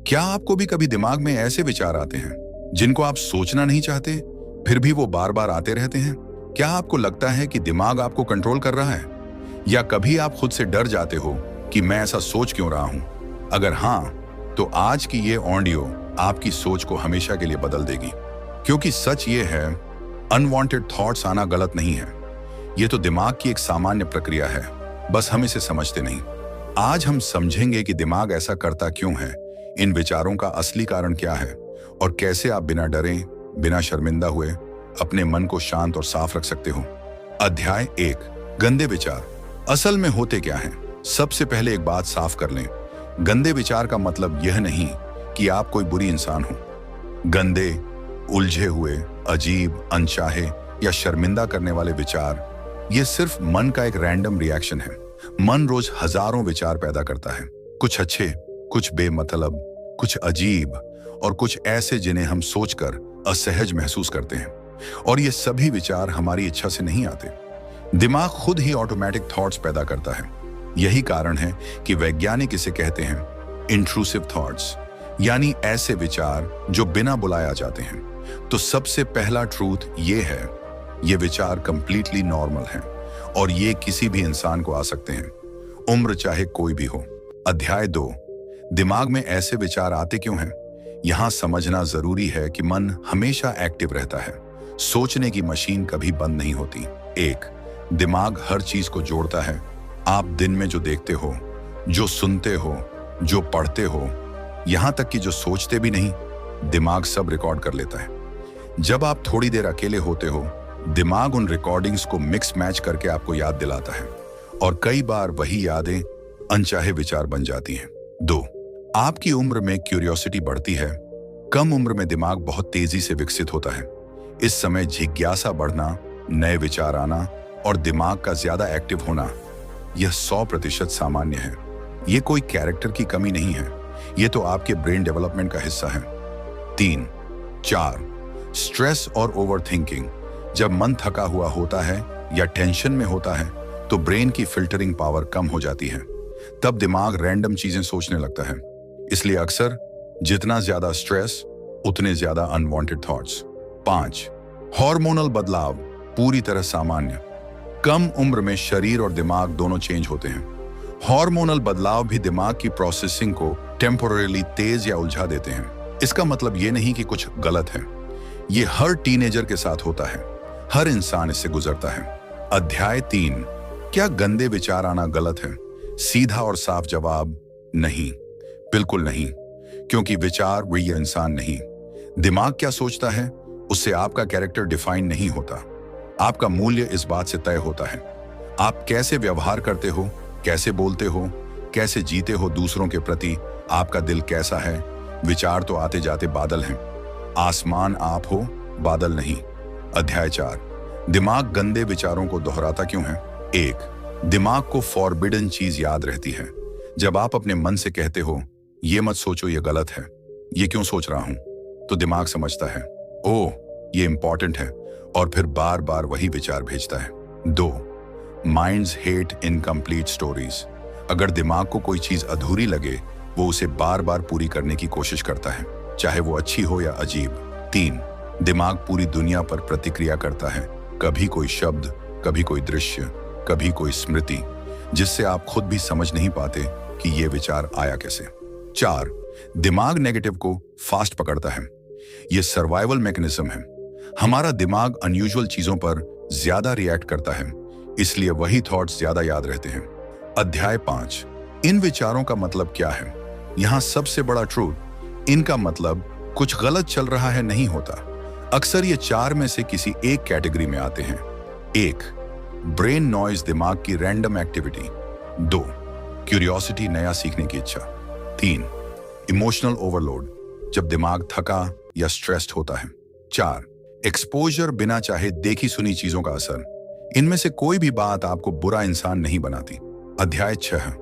क्या आपको भी कभी दिमाग में ऐसे विचार आते हैं जिनको आप सोचना नहीं चाहते, फिर भी वो बार बार आते रहते हैं? क्या आपको लगता है कि दिमाग आपको कंट्रोल कर रहा है? या कभी आप खुद से डर जाते हो कि मैं ऐसा सोच क्यों रहा हूं? अगर हाँ, तो आज की ये ऑडियो आपकी सोच को हमेशा के लिए बदल देगी। क्योंकि सच ये है, अनवांटेड थॉट्स आना गलत नहीं है। ये तो दिमाग की एक सामान्य प्रक्रिया है, बस हम इसे समझते नहीं। आज हम समझेंगे कि दिमाग ऐसा करता क्यों है, इन विचारों का असली कारण क्या है और कैसे आप बिना डरे, बिना शर्मिंदा हुए अपने मन को शांत और साफ रख सकते हो। अध्याय 1, गंदे विचार असल में होते क्या हैं? सबसे पहले एक बात साफ कर लें, गंदे विचार का मतलब यह नहीं कि आप कोई बुरी इंसान हो। गंदे, उलझे हुए, अजीब, अनचाहे या शर्मिंदा करने वाले विचार ये सिर्फ मन का एक रैंडम रिएक्शन है। मन रोज हजारों विचार पैदा करता है, कुछ अच्छे, कुछ बेमतलब, कुछ अजीब और कुछ ऐसे जिन्हें हम सोचकर असहज महसूस करते हैं। और ये सभी विचार हमारी इच्छा से नहीं आते। दिमाग खुद ही ऑटोमेटिक थॉट्स पैदा करता है। यही कारण है कि वैज्ञानिक इसे कहते हैं इंट्रूसिव थॉट्स, यानी ऐसे विचार जो बिना बुलाए आ जाते हैं। तो सबसे पहला ट्रूथ ये है, ये विचार कंप्लीटली नॉर्मल हैं और ये किसी भी इंसान को आ सकते हैं, उम्र चाहे कोई भी हो। अध्याय 2, दिमाग में ऐसे विचार आते क्यों हैं? यहां समझना जरूरी है कि मन हमेशा एक्टिव रहता है। सोचने की मशीन कभी बंद नहीं होती। 1, दिमाग हर चीज को जोड़ता है। आप दिन में जो देखते हो, जो सुनते हो, जो पढ़ते हो, यहां तक कि जो सोचते भी नहीं, दिमाग सब रिकॉर्ड कर लेता है। जब आप थोड़ी देर अकेले होते हो, दिमाग उन रिकॉर्डिंग्स को मिक्स मैच करके आपको याद दिलाता है और कई बार वही यादें अनचाहे विचार बन जाती हैं। 2, आपकी उम्र में क्यूरियोसिटी बढ़ती है। कम उम्र में दिमाग बहुत तेजी से विकसित होता है। इस समय जिज्ञासा बढ़ना, नए विचार आना और दिमाग का ज्यादा एक्टिव होना, यह 100% सामान्य है। ये कोई कैरेक्टर की कमी नहीं है, ये तो आपके ब्रेन डेवलपमेंट का हिस्सा है। 3, 4, स्ट्रेस और ओवरथिंकिंग। जब मन थका हुआ होता है या टेंशन में होता है तो ब्रेन की फिल्टरिंग पावर कम हो जाती है। तब दिमाग रैंडम चीजें सोचने लगता है। इसलिए अक्सर जितना ज्यादा स्ट्रेस, उतने ज्यादा अनवांटेड थॉट्स। 5, हार्मोनल बदलाव पूरी तरह सामान्य। कम उम्र में शरीर और दिमाग दोनों चेंज होते हैं। हार्मोनल बदलाव भी दिमाग की प्रोसेसिंग को टेम्पोररीली तेज या उलझा देते हैं। इसका मतलब ये नहीं कि कुछ गलत है, ये हर टीनेजर के साथ होता है, हर इंसान इससे गुजरता है। अध्याय 3, क्या गंदे विचार आना गलत है? सीधा और साफ जवाब, नहीं, बिल्कुल नहीं। क्योंकि विचार वही इंसान नहीं। दिमाग क्या सोचता है, उससे आपका कैरेक्टर डिफाइन नहीं होता। आपका मूल्य इस बात से तय होता है। आप कैसे व्यवहार करते हो, कैसे बोलते हो, कैसे जीते हो दूसरों के प्रति, आपका दिल कैसा है। विचार तो आते जाते बादल हैं, आसमान आप हो, बादल नहीं। अध्याय 4, दिमाग गंदे विचारों को दोहराता क्यों है? 1, दिमाग को फॉरबिडन चीज याद रहती है। जब आप अपने मन से कहते हो, ये मत सोचो, ये गलत है, ये क्यों सोच रहा हूं, तो दिमाग समझता है, ओह ये इंपॉर्टेंट है, और फिर बार बार वही विचार भेजता है। 2, माइंड्स हेट इनकम्प्लीट स्टोरीज। अगर दिमाग को कोई चीज अधूरी लगे, वो उसे बार बार पूरी करने की कोशिश करता है, चाहे वो अच्छी हो या अजीब। 3, दिमाग पूरी दुनिया पर प्रतिक्रिया करता है। कभी कोई शब्द, कभी कोई दृश्य, कभी कोई स्मृति, जिससे आप खुद भी समझ नहीं पाते कि ये विचार आया कैसे। 4, दिमाग नेगेटिव को फास्ट पकड़ता है। ये सर्वाइवल मैकेनिज्म है। हमारा दिमाग अनयूजुअल चीजों पर ज्यादा रिएक्ट करता है, इसलिए वही थॉट्स ज्यादा याद रहते हैं। अध्याय 5, इन विचारों का मतलब क्या है? यहां सबसे बड़ा ट्रूथ, इनका मतलब कुछ गलत चल रहा है नहीं होता। अक्सर ये 4 में से किसी एक कैटेगरी में आते हैं। 1, ब्रेन नॉइज, दिमाग की रैंडम एक्टिविटी। 2, क्यूरियोसिटी, नया सीखने की इच्छा। 3, इमोशनल ओवरलोड, जब दिमाग थका या स्ट्रेस्ड होता है। 4, एक्सपोजर, बिना चाहे देखी सुनी चीजों का असर। इनमें से कोई भी बात आपको बुरा इंसान नहीं बनाती। अध्याय 6,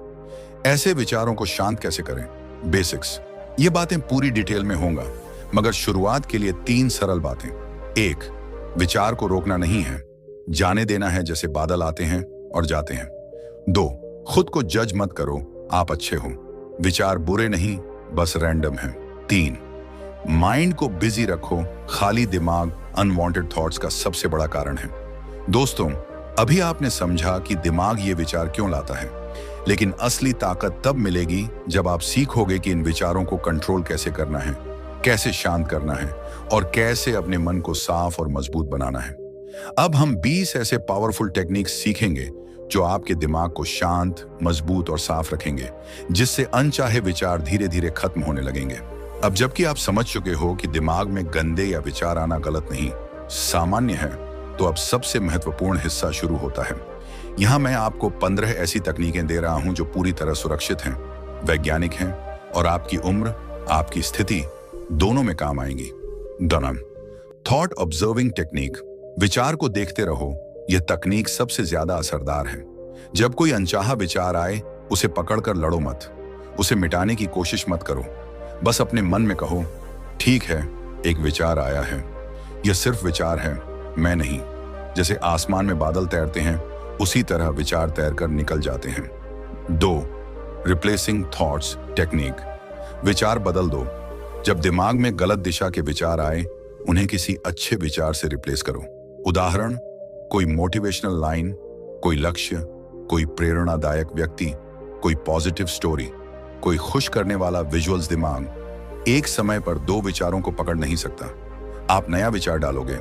ऐसे विचारों को शांत कैसे करें? बेसिक्स। ये बातें पूरी डिटेल में होंगे, मगर शुरुआत के लिए 3 सरल बातें। 1, विचार को रोकना नहीं है, जाने देना है, जैसे बादल आते हैं और जाते हैं। 2, खुद को जज मत करो, आप अच्छे हो। विचार बुरे नहीं, बस रैंडम हैं। 3, माइंड को बिजी रखो। खाली दिमाग अनवांटेड थॉट्स का सबसे बड़ा कारण है। दोस्तों, अभी आपने समझा कि दिमाग ये विचार क्यों लाता है, लेकिन असली ताकत तब मिलेगी जब आप सीखोगे कि इन विचारों को कंट्रोल कैसे करना है, कैसे शांत करना है और कैसे अपने मन को साफ और मजबूत बनाना है। अब हम 20 ऐसे पावरफुल टेक्निक्स सीखेंगे जो आपके दिमाग को शांत, मजबूत और साफ रखेंगे, जिससे अनचाहे विचार धीरे धीरे खत्म होने लगेंगे। अब जबकि आप समझ चुके हो कि दिमाग में गंदे या विचार आना गलत नहीं, सामान्य है, तो अब सबसे महत्वपूर्ण हिस्सा शुरू होता है। यहाँ मैं आपको 15 ऐसी तकनीकें दे रहा हूं जो पूरी तरह सुरक्षित हैं, वैज्ञानिक हैं और आपकी उम्र, आपकी स्थिति दोनों में काम आएंगी। दनम थॉट ऑब्जर्विंग टेक्निक। विचार को देखते रहो। यह तकनीक सबसे ज्यादा असरदार है। जब कोई अनचाहा विचार आए, उसे पकड़कर लड़ो मत, उसे मिटाने की कोशिश मत करो। बस अपने मन में कहो, ठीक है, एक विचार आया है, यह सिर्फ विचार है, मैं नहीं। जैसे आसमान में बादल तैरते हैं, उसी तरह विचार तैरकर निकल जाते हैं। 2, रिप्लेसिंग थॉट्स टेक्निक। विचार बदल दो। जब दिमाग में गलत दिशा के विचार आए, उन्हें किसी अच्छे विचार से रिप्लेस करो। उदाहरण, कोई मोटिवेशनल लाइन, कोई लक्ष्य, कोई प्रेरणादायक व्यक्ति, कोई पॉजिटिव स्टोरी, कोई खुश करने वाला विजुअल्स। दिमाग एक समय पर 2 विचारों को पकड़ नहीं सकता। आप नया विचार डालोगे,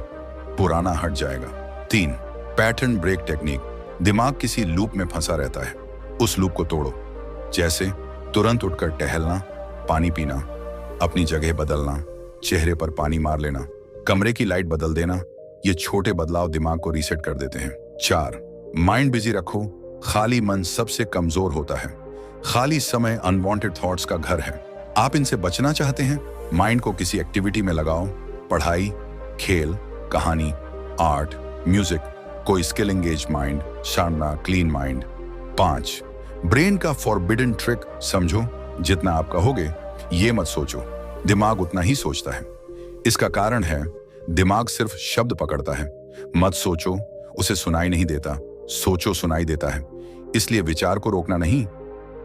पुराना हट जाएगा। 3, पैटर्न ब्रेक टेक्निक। दिमाग किसी लूप में फंसा रहता है, उस लूप को तोड़ो। जैसे तुरंत उठकर टहलना, पानी पीना, अपनी जगह बदलना, चेहरे पर पानी मार लेना, कमरे की लाइट बदल देना। ये छोटे बदलाव दिमाग को रीसेट कर देते हैं। 4, माइंड बिजी रखो। खाली मन सबसे कमजोर होता है। खाली समय अनवांटेड थॉट्स का घर है। आप इनसे बचना चाहते हैं? माइंड को किसी एक्टिविटी में लगाओ। पढ़ाई, खेल, कहानी, आर्ट, म्यूजिक, कोई स्किल एंगेज माइंड, शानदार क्लीन माइंड। 5, ब्रेन का फॉरबिडन ट्रिक समझो। जितना आप कहोगे ये मत सोचो, दिमाग उतना ही सोचता है। इसका कारण है, दिमाग सिर्फ शब्द पकड़ता है। मत सोचो उसे सुनाई नहीं देता, सोचो सुनाई देता है। इसलिए विचार को रोकना नहीं,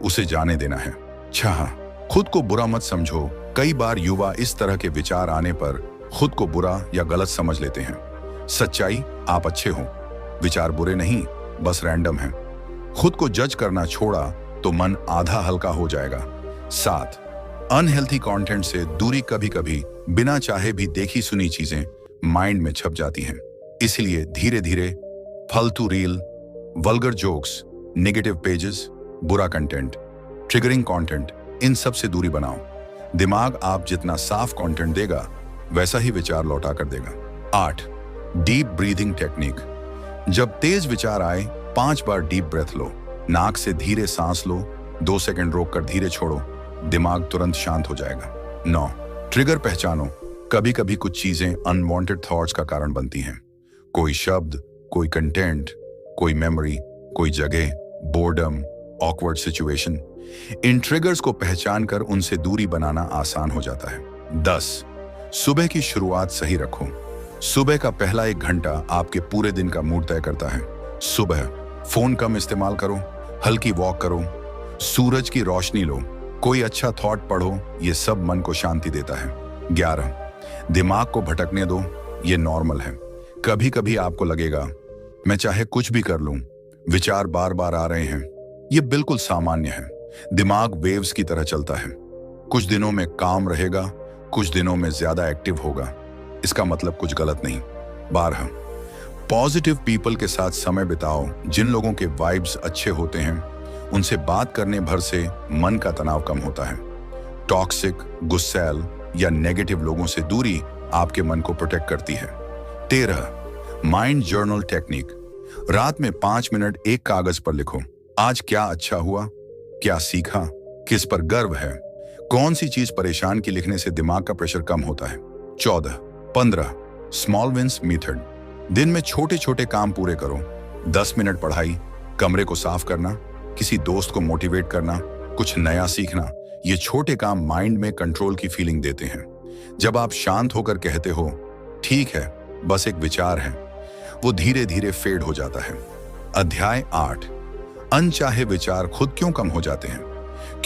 उसे जाने देना है। 6, खुद को बुरा मत समझो। कई बार युवा इस तरह के विचार आने पर खुद को बुरा या गलत समझ लेते हैं। सच्चाई, आप अच्छे हो, विचार बुरे नहीं, बस रैंडम हैं। खुद को जज करना छोड़ा तो मन आधा हल्का हो जाएगा। 7, अनहेल्थी कंटेंट से दूरी। कभी कभी बिना चाहे भी देखी सुनी चीजें माइंड में छप जाती हैं। इसलिए धीरे धीरे फालतू reel, vulgar jokes, negative pages, बुरा कंटेंट, ट्रिगरिंग कंटेंट, इन सब से दूरी बनाओ। दिमाग आप जितना साफ कंटेंट देगा, वैसा ही विचार लौटा कर देगा। 8, डीप ब्रीथिंग टेक्निक। जब तेज विचार आए, 5 बार डीप ब्रेथ लो। नाक से धीरे सांस लो, 2 सेकंड रोककर धीरे छोड़ो। दिमाग तुरंत शांत हो जाएगा। 9, ट्रिगर पहचानो। कभी कभी कुछ चीजें अनवांटेड थॉट्स का कारण बनती हैं। कोई शब्द, कोई कंटेंट, कोई मेमोरी, कोई जगह, बोर्डम, ऑकवर्ड सिचुएशन। इन ट्रिगर्स को पहचान कर उनसे दूरी बनाना आसान हो जाता है। 10, सुबह की शुरुआत सही रखो। सुबह का पहला 1 घंटा आपके पूरे दिन का मूड तय करता है। सुबह फोन कम इस्तेमाल करो, हल्की वॉक करो, सूरज की रोशनी लो, कोई अच्छा थॉट पढ़ो। ये सब मन को शांति देता है। 11, दिमाग को भटकने दो, ये नॉर्मल है। कभी कभी आपको लगेगा, मैं चाहे कुछ भी कर लूं, विचार बार बार आ रहे हैं। ये बिल्कुल सामान्य है। दिमाग वेव्स की तरह चलता है। कुछ दिनों में काम रहेगा, कुछ दिनों में ज्यादा एक्टिव होगा। इसका मतलब कुछ गलत नहीं। 12, पॉजिटिव पीपल के साथ समय बिताओ। जिन लोगों के वाइब्स अच्छे होते हैं, उनसे बात करने भर से मन का तनाव कम होता है। टॉक्सिक, गुस्सैल या नेगेटिव लोगों से दूरी आपके मन को प्रोटेक्ट करती है। 13, माइंड जर्नल टेक्निक। रात में 5 मिनट एक कागज पर लिखो। आज क्या अच्छा हुआ, क्या सीखा, किस पर गर्व है, कौन सी चीज परेशान की। लिखने से दिमाग का प्रेशर कम होता है। 14, 15, स्मॉल विंस मेथड। दिन में छोटे छोटे काम पूरे करो। 10 मिनट पढ़ाई, कमरे को साफ करना, किसी दोस्त को मोटिवेट करना, कुछ नया सीखना। ये छोटे काम माइंड में कंट्रोल की फीलिंग देते हैं। जब आप शांत होकर कहते हो, ठीक है, बस एक विचार है, वो धीरे धीरे फेड हो जाता है। अध्याय 8, अनचाहे विचार खुद क्यों कम हो जाते हैं?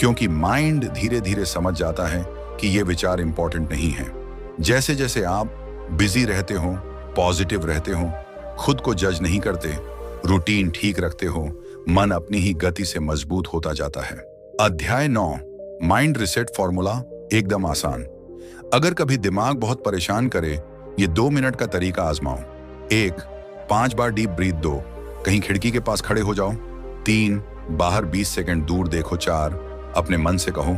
क्योंकि माइंड धीरे धीरे समझ जाता है कि ये विचार इंपॉर्टेंट नहीं है। जैसे जैसे आप बिजी रहते हो, पॉजिटिव रहते हो, खुद को जज नहीं करते, रूटीन ठीक रखते हो, मन अपनी ही गति से मजबूत होता जाता है। अध्याय 9, माइंड रिसेट फॉर्मूला, एकदम आसान। अगर कभी दिमाग बहुत परेशान करे, ये 2 मिनट का तरीका आजमाओ। 1, 5 बार डीप ब्रीथ दो, कहीं खिड़की के पास खड़े हो जाओ। 3, बाहर 20 सेकंड दूर देखो। 4, अपने मन से कहो,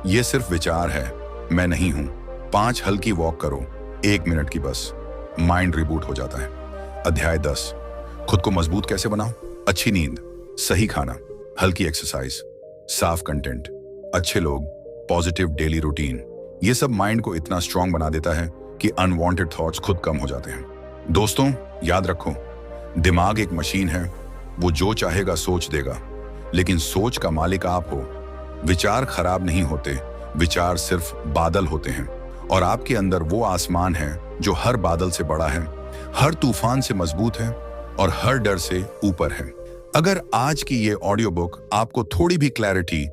ये सिर्फ विचार है, मैं नहीं हूं। 5, हल्की वॉक करो, 1 मिनट की बस, माइंड रिबूट हो जाता है। अध्याय 10, खुद को मजबूत कैसे बनाओ। अच्छी नींद, सही खाना, हल्की एक्सरसाइज, साफ कंटेंट, अच्छे लोग, पॉजिटिव डेली रूटीन, ये सब माइंड को इतना स्ट्रांग बना देता है कि अनवांटेड थॉट्स खुद कम हो जाते हैं। दोस्तों, याद रखो, दिमाग एक मशीन है, वो जो चाहेगा सोच देगा, लेकिन सोच का मालिक आप हो। विचार खराब नहीं होते, विचार सिर्फ बादल होते हैं, और आपके अंदर वो आसमान है जो हर बादल से बड़ा है, हर तूफान से मजबूत है और हर डर से ऊपर है। अगर आज की ये ऑडियो बुक आपको थोड़ी भी क्लैरिटी,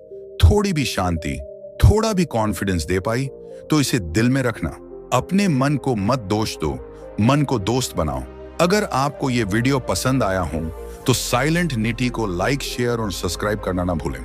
थोड़ी भी शांति, थोड़ा भी कॉन्फिडेंस दे पाई, तो इसे दिल में रखना। अपने मन को मत दोष दो, मन को दोस्त बनाओ। अगर आपको ये वीडियो पसंद आया हो तो साइलेंट निटी को लाइक, शेयर और सब्सक्राइब करना ना भूलें।